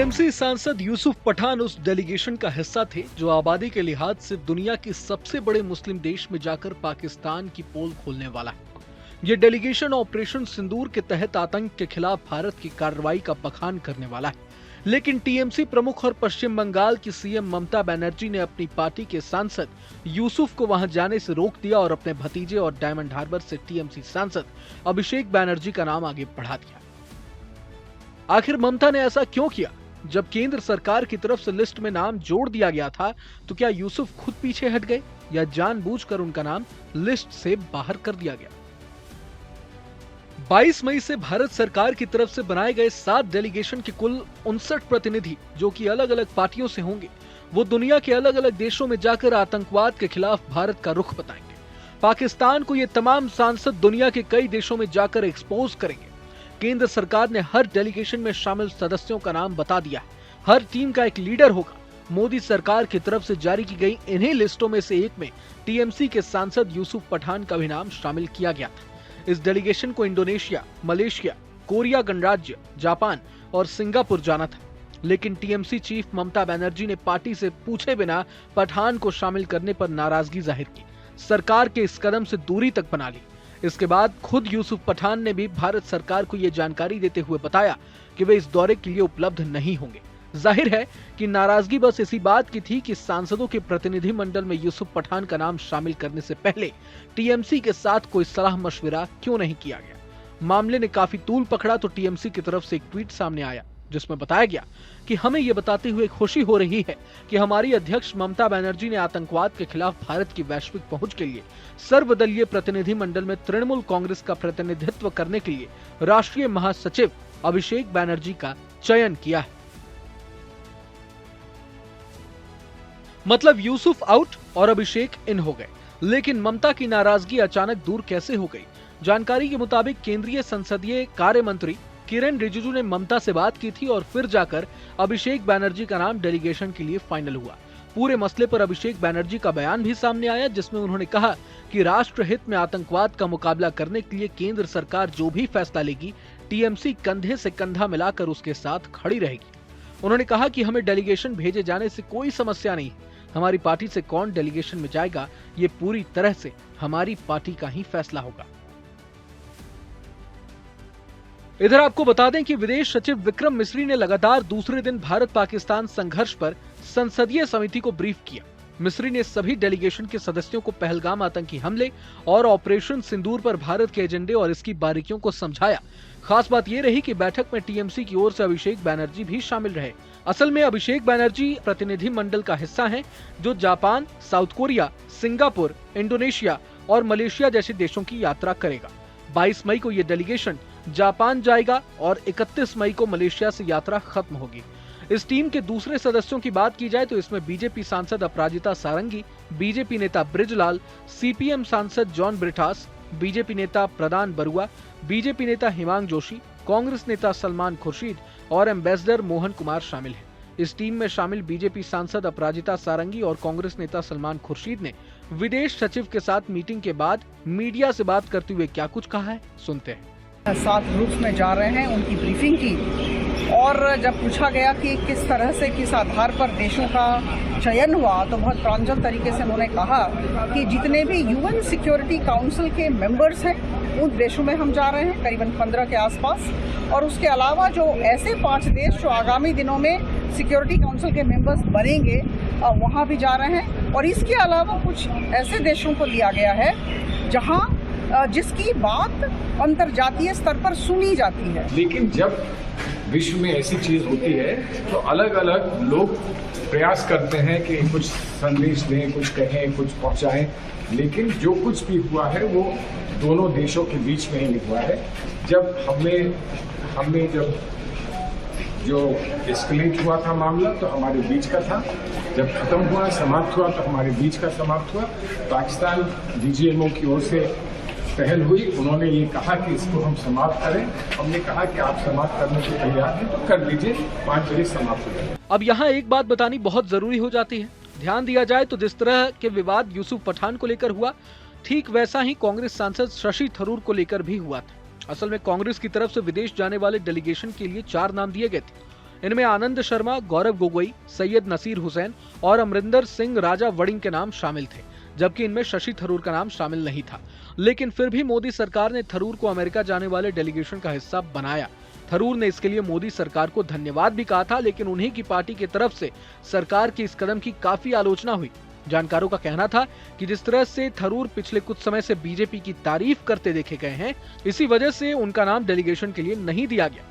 TMC सांसद यूसुफ पठान उस delegation का हिस्सा थे जो आबादी के लिहाज से दुनिया के सबसे बड़े मुस्लिम देश में जाकर पाकिस्तान की पोल खोलने वाला है। ये डेलीगेशन ऑपरेशन सिंदूर के तहत आतंक के खिलाफ भारत की कार्रवाई का बखान करने वाला है। लेकिन टीएमसी प्रमुख और पश्चिम बंगाल की सीएम ममता बनर्जी ने अपनी पार्टी के सांसद यूसुफ को वहां जाने से रोक दिया और अपने भतीजे और डायमंड हार्बर से टीएमसी सांसद अभिषेक बनर्जी का नाम आगे बढ़ा दिया। आखिर ममता ने ऐसा क्यों किया? जब केंद्र सरकार की तरफ से लिस्ट में नाम जोड़ दिया गया था तो क्या यूसुफ खुद पीछे हट गए या जानबूझकर उनका नाम लिस्ट से बाहर कर दिया गया? 22 मई से भारत सरकार की तरफ से बनाए गए 7 डेलीगेशन के कुल 59 प्रतिनिधि जो कि अलग अलग पार्टियों से होंगे, वो दुनिया के अलग अलग देशों में जाकर आतंकवाद के खिलाफ भारत का रुख बताएंगे। पाकिस्तान को ये तमाम सांसद दुनिया के कई देशों में जाकर एक्सपोज करेंगे। केंद्र सरकार ने हर डेलीगेशन में शामिल सदस्यों का नाम बता दिया है। हर टीम का एक लीडर होगा। मोदी सरकार की तरफ से जारी की गई इन्हीं लिस्टों में से एक में टीएमसी के सांसद यूसुफ पठान का भी नाम शामिल किया गया था। इस डेलीगेशन को इंडोनेशिया, मलेशिया, कोरिया गणराज्य, जापान और सिंगापुर जाना था, लेकिन टीएमसी चीफ ममता बनर्जी ने पार्टी से पूछे बिना पठान को शामिल करने पर नाराजगी जाहिर की। सरकार के इस कदम से दूरी तक बना ली। इसके बाद खुद यूसुफ पठान ने भी भारत सरकार को यह जानकारी देते हुए बताया कि वे इस दौरे के लिए उपलब्ध नहीं होंगे। जाहिर है कि नाराजगी बस इसी बात की थी कि सांसदों के प्रतिनिधि मंडल में यूसुफ पठान का नाम शामिल करने से पहले टीएमसी के साथ कोई सलाह मशविरा क्यों नहीं किया गया। मामले ने काफी तूल पकड़ा तो टीएमसी की तरफ से एक ट्वीट सामने आया जिसमें बताया गया कि हमें यह बताते हुए खुशी हो रही है कि हमारी अध्यक्ष ममता बनर्जी ने आतंकवाद के खिलाफ भारत की वैश्विक पहुंच के लिए सर्वदलीय प्रतिनिधि मंडल में तृणमूल कांग्रेस का प्रतिनिधित्व करने के लिए राष्ट्रीय महासचिव अभिषेक बनर्जी का चयन किया है। मतलब यूसुफ आउट और अभिषेक इन हो गए, लेकिन ममता की नाराजगी अचानक दूर कैसे हो गई? जानकारी के मुताबिक केंद्रीय संसदीय कार्य मंत्री किरेन रिजिजू ने ममता से बात की थी और फिर जाकर अभिषेक बनर्जी का नाम डेलीगेशन के लिए फाइनल हुआ। पूरे मसले पर अभिषेक बनर्जी का बयान भी सामने आया जिसमें उन्होंने कहा कि राष्ट्र हित में आतंकवाद का मुकाबला करने के लिए केंद्र सरकार जो भी फैसला लेगी, टीएमसी कंधे से कंधा मिलाकर उसके साथ खड़ी रहेगी। उन्होंने कहा कि हमें डेलीगेशन भेजे जाने से कोई समस्या नहीं है। हमारी पार्टी से कौन डेलीगेशन में जाएगा ये पूरी तरह से हमारी पार्टी का ही फैसला होगा। इधर आपको बता दें कि विदेश सचिव विक्रम मिस्री ने लगातार दूसरे दिन भारत पाकिस्तान संघर्ष पर संसदीय समिति को ब्रीफ किया। मिस्री ने सभी डेलीगेशन के सदस्यों को पहलगाम आतंकी हमले और ऑपरेशन सिंदूर पर भारत के एजेंडे और इसकी बारीकियों को समझाया। खास बात यह रही कि बैठक में टीएमसी की ओर से अभिषेक बनर्जी भी शामिल रहे। असल में अभिषेक बनर्जी प्रतिनिधि मंडल का हिस्सा हैं जो Japan, south Korea, Singapore, Indonesia और मलेशिया जैसे देशों की यात्रा करेगा। 22 मई को ये डेलीगेशन जापान जाएगा और 31 मई को मलेशिया से यात्रा खत्म होगी। इस टीम के दूसरे सदस्यों की बात की जाए तो इसमें बीजेपी सांसद अपराजिता सारंगी, बीजेपी नेता ब्रिजलाल, सीपीएम सांसद जॉन ब्रिटास, बीजेपी नेता प्रदान बरुआ, बीजेपी नेता हिमांग जोशी, कांग्रेस नेता सलमान खुर्शीद और एम्बेसडर मोहन कुमार शामिल हैं। इस टीम में शामिल बीजेपी सांसद अपराजिता सारंगी और कांग्रेस नेता सलमान खुर्शीद ने विदेश सचिव के साथ मीटिंग के बाद मीडिया से बात करते हुए क्या कुछ कहा है, सुनते हैं। 7 ग्रुप्स में जा रहे हैं, उनकी ब्रीफिंग की और जब पूछा गया कि किस तरह से किस आधार पर देशों का चयन हुआ तो बहुत प्रांजल तरीके से उन्होंने कहा कि जितने भी यूएन सिक्योरिटी काउंसिल के मेंबर्स हैं उन देशों में हम जा रहे हैं, करीबन 15 के आसपास, और उसके अलावा जो ऐसे 5 देश जो आगामी दिनों में सिक्योरिटी काउंसिल के मेंबर्स बनेंगे वहाँ भी जा रहे हैं। और इसके अलावा कुछ ऐसे देशों को लिया गया है जहाँ जिसकी बात अंतर्जातीय स्तर पर सुनी जाती है। लेकिन जब विश्व में ऐसी चीज होती है तो अलग अलग लोग प्रयास करते हैं कि कुछ संदेश दें, कुछ कहें, कुछ पहुंचाएं, लेकिन जो कुछ भी हुआ है वो दोनों देशों के बीच में ही हुआ है। जब हमने जब जो एस्केलेट हुआ था मामला तो हमारे बीच का था, जब खत्म हुआ, समाप्त हुआ तो हमारे बीच का समाप्त हुआ। पाकिस्तान डीजीएमओ की ओर से पहल हुई, उन्होंने ये कहा कि इसको हम समाप्त करें। हमने कहा कि आप समाप्त करने को तैयार हैं तो कर दीजिए, 5 बजे समाप्त हो जाए। अब यहाँ एक बात बतानी बहुत जरूरी हो जाती है। ध्यान दिया जाए तो जिस तरह के विवाद यूसुफ पठान को लेकर हुआ, ठीक वैसा ही कांग्रेस सांसद शशि थरूर को लेकर भी हुआ था। असल में कांग्रेस की तरफ से विदेश जाने वाले डेलीगेशन के लिए 4 नाम दिए गए थे। इनमें आनंद शर्मा, गौरव गोगोई, सैयद नसीर हुसैन और अमरिंदर सिंह राजा वड़िंग के नाम शामिल थे, जबकि इनमें शशि थरूर का नाम शामिल नहीं था। लेकिन फिर भी मोदी सरकार ने थरूर को अमेरिका जाने वाले डेलीगेशन का हिस्सा बनाया। थरूर ने इसके लिए मोदी सरकार को धन्यवाद भी कहा था, लेकिन उन्हीं की पार्टी की तरफ से सरकार के इस कदम की काफी आलोचना हुई। जानकारों का कहना था कि जिस तरह से थरूर पिछले कुछ समय से बीजेपी की तारीफ करते देखे गए हैं, इसी वजह से उनका नाम डेलीगेशन के लिए नहीं दिया गया।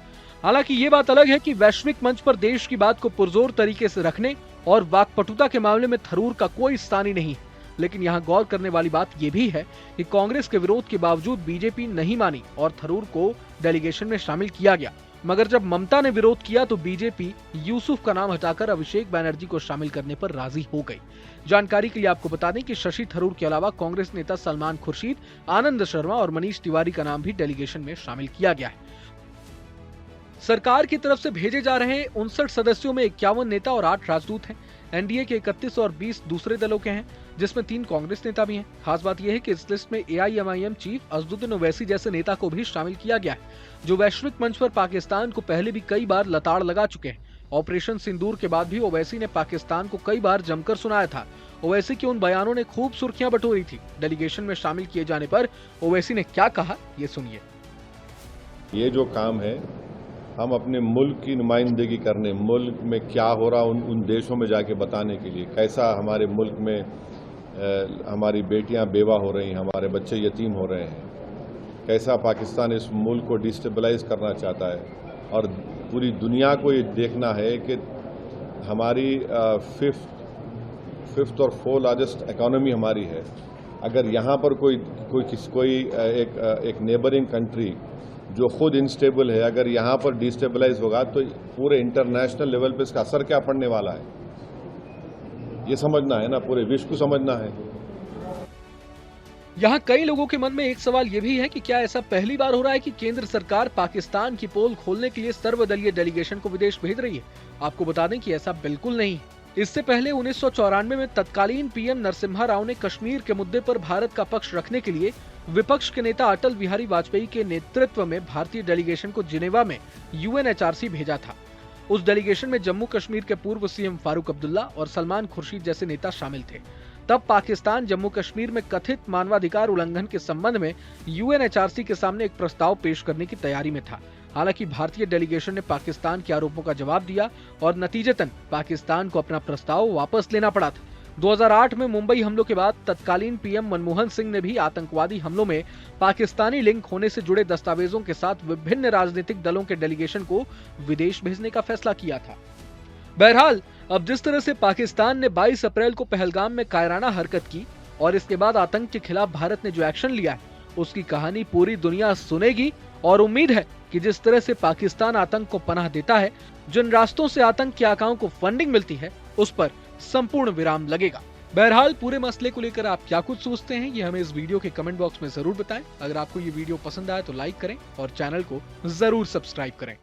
हालांकि ये बात अलग है कि वैश्विक मंच पर देश की बात को पुरजोर तरीके से रखने और वाकपटुता के मामले में थरूर का कोई स्थान ही नहीं है। लेकिन यहाँ गौर करने वाली बात यह भी है कि कांग्रेस के विरोध के बावजूद बीजेपी नहीं मानी और थरूर को डेलीगेशन में शामिल किया गया। मगर जब ममता ने विरोध किया तो बीजेपी यूसुफ का नाम हटाकर अभिषेक बैनर्जी को शामिल करने पर राजी हो गई। जानकारी के लिए आपको बता दें कि शशि थरूर के अलावा कांग्रेस नेता सलमान खुर्शीद, आनंद शर्मा और मनीष तिवारी का नाम भी डेलीगेशन में शामिल किया गया है। सरकार की तरफ से भेजे जा रहे 59 सदस्यों में 51 नेता और 8 राजदूत हैं। एनडीए के 31 और 20 दूसरे दलों के हैं, जिसमें 3 कांग्रेस नेता भी हैं। खास बात यह है कि इस लिस्ट में एआईएमआईएम चीफ असदुद्दीन ओवैसी जैसे नेता को भी शामिल किया गया है, जो वैश्विक मंच पर पाकिस्तान को पहले भी कई बार लताड़ लगा चुके हैं। ऑपरेशन सिंदूर के बाद भी ओवैसी ने पाकिस्तान को कई बार जमकर सुनाया था। ओवैसी के उन बयानों ने खूब सुर्खियां बटोरी थी। डेलीगेशन में शामिल किए जाने पर ओवैसी ने क्या कहा, ये सुनिए। ये जो काम है, हम अपने मुल्क की नुमाइंदगी करने, मुल्क में क्या हो रहा उन देशों में जाके बताने के लिए, कैसा हमारे मुल्क में हमारी बेटियां बेवा हो रही हैं, हमारे बच्चे यतीम हो रहे हैं, कैसा पाकिस्तान इस मुल्क को डिस्टेबलाइज करना चाहता है। और पूरी दुनिया को ये देखना है कि हमारी फिफ्थ और 4th लार्जेस्ट इकोनॉमी हमारी है। अगर यहाँ पर कोई एक नेबरिंग कंट्री जो खुद इनस्टेबल है, अगर यहाँ पर डिस्टेबलाइज होगा तो पूरे इंटरनेशनल लेवल पे इसका असर क्या पड़ने वाला है, ये समझना है ना, पूरे विश्व को समझना है। यहाँ कई लोगों के मन में एक सवाल ये भी है कि क्या ऐसा पहली बार हो रहा है कि केंद्र सरकार पाकिस्तान की पोल खोलने के लिए सर्वदलीय डेलीगेशन को विदेश भेज रही है। आपको बता दें कि ऐसा बिल्कुल नहीं है। इससे पहले 1994 में तत्कालीन पीएम नरसिम्हा राव ने कश्मीर के मुद्दे पर भारत का पक्ष रखने के लिए विपक्ष के नेता अटल बिहारी वाजपेयी के नेतृत्व में भारतीय डेलीगेशन को जिनेवा में यूएनएचआरसी भेजा था। उस डेलीगेशन में जम्मू कश्मीर के पूर्व सीएम फारूक अब्दुल्ला और सलमान खुर्शीद जैसे नेता शामिल थे। तब पाकिस्तान जम्मू कश्मीर में कथित मानवाधिकार उल्लंघन के संबंध में यूएनएचआरसी के सामने एक प्रस्ताव पेश करने की तैयारी में था। हालांकि भारतीय डेलीगेशन ने पाकिस्तान के आरोपों का जवाब दिया और नतीजतन पाकिस्तान को अपना प्रस्ताव वापस लेना पड़ा था। 2008 में मुंबई हमलों के बाद तत्कालीन पीएम मनमोहन सिंह ने भी आतंकवादी हमलों में पाकिस्तानी लिंक होने से जुड़े दस्तावेजों के साथ विभिन्न राजनीतिक दलों के डेलीगेशन को विदेश भेजने का फैसला किया था। बहरहाल, अब जिस तरह से पाकिस्तान ने 22 अप्रैल को पहलगाम में कायराना हरकत की और इसके बाद आतंक के खिलाफ भारत ने जो एक्शन लिया है, उसकी कहानी पूरी दुनिया सुनेगी और उम्मीद है कि जिस तरह से पाकिस्तान आतंक को पनाह देता है, जिन रास्तों से आतंक के आकाओं को फंडिंग मिलती है, उस पर संपूर्ण विराम लगेगा। बहरहाल, पूरे मसले को लेकर आप क्या कुछ सोचते हैं, ये हमें इस वीडियो के कमेंट बॉक्स में जरूर बताएं। अगर आपको ये वीडियो पसंद आया तो लाइक करें और चैनल को जरूर सब्सक्राइब करें।